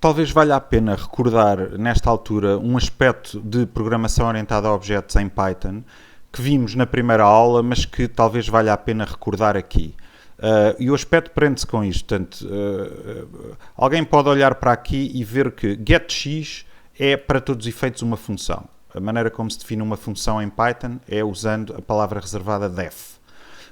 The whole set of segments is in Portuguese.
Talvez valha a pena recordar, nesta altura, um aspecto de programação orientada a objetos em Python que vimos na primeira aula, mas que talvez valha a pena recordar aqui. E o aspecto prende-se com isto. Portanto, alguém pode olhar para aqui e ver que getX é, para todos os efeitos, uma função. A maneira como se define uma função em Python é usando a palavra reservada def.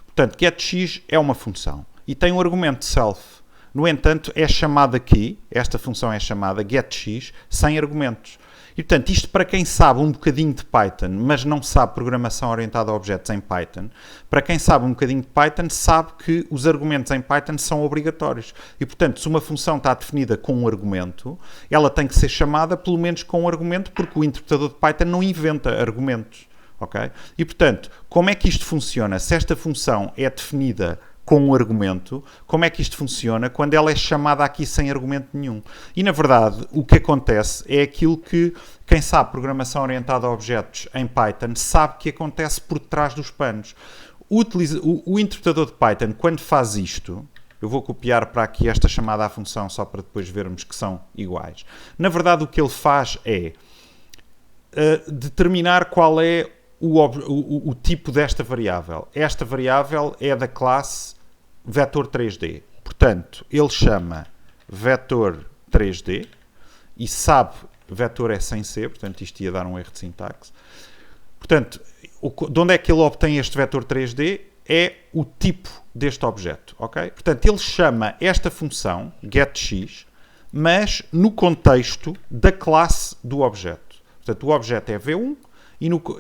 Portanto, getX é uma função e tem um argumento self. No entanto, é chamada aqui, esta função é chamada getX, sem argumentos. E, portanto, isto para quem sabe um bocadinho de Python, mas não sabe programação orientada a objetos em Python, para quem sabe um bocadinho de Python, sabe que os argumentos em Python são obrigatórios. E, portanto, se uma função está definida com um argumento, ela tem que ser chamada pelo menos com um argumento, porque o interpretador de Python não inventa argumentos. Okay? E, portanto, como é que isto funciona? Se esta função é definida com um argumento, como é que isto funciona quando ela é chamada aqui sem argumento nenhum? E, na verdade, o que acontece é aquilo que quem sabe programação orientada a objetos em Python sabe que acontece por trás dos panos. O interpretador de Python, quando faz isto, eu vou copiar para aqui esta chamada à função só para depois vermos que são iguais. Na verdade, o que ele faz é determinar qual é o tipo desta variável. Esta variável é da classe vetor 3D. Portanto, ele chama vetor 3D e sabe, vetor é sem C, portanto isto ia dar um erro de sintaxe. Portanto, de onde é que ele obtém este vetor 3D? É o tipo deste objeto, ok? Portanto, ele chama esta função, getX, mas no contexto da classe do objeto. Portanto, o objeto é V1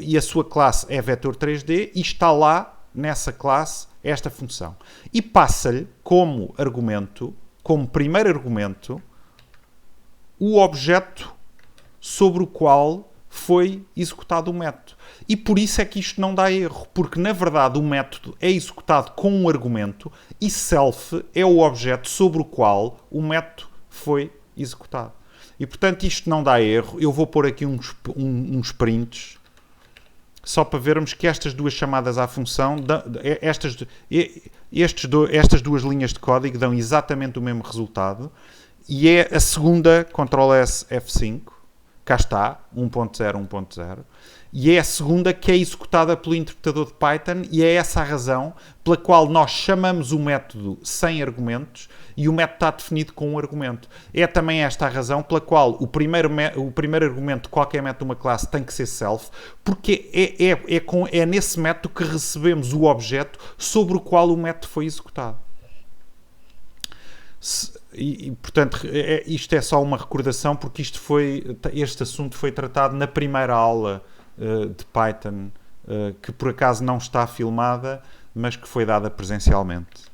e a sua classe é vetor 3D e está lá nessa classe esta função. E passa-lhe como argumento, como primeiro argumento, o objeto sobre o qual foi executado o método. E por isso é que isto não dá erro, porque na verdade o método é executado com um argumento e self é o objeto sobre o qual o método foi executado. E portanto isto não dá erro. Eu vou pôr aqui uns prints só para vermos que estas duas chamadas à função, estas duas linhas de código dão exatamente o mesmo resultado. E é a segunda, Ctrl+S, F5, cá está, 1.0, 1.0, e é a segunda que é executada pelo interpretador de Python e é essa a razão pela qual nós chamamos o método sem argumentos e o método está definido com um argumento. É também esta a razão pela qual o primeiro argumento de qualquer método de uma classe tem que ser self, porque é nesse método que recebemos o objeto sobre o qual o método foi executado. Portanto, isto é só uma recordação, porque este assunto foi tratado na primeira aula de Python, que por acaso não está filmada, mas que foi dada presencialmente.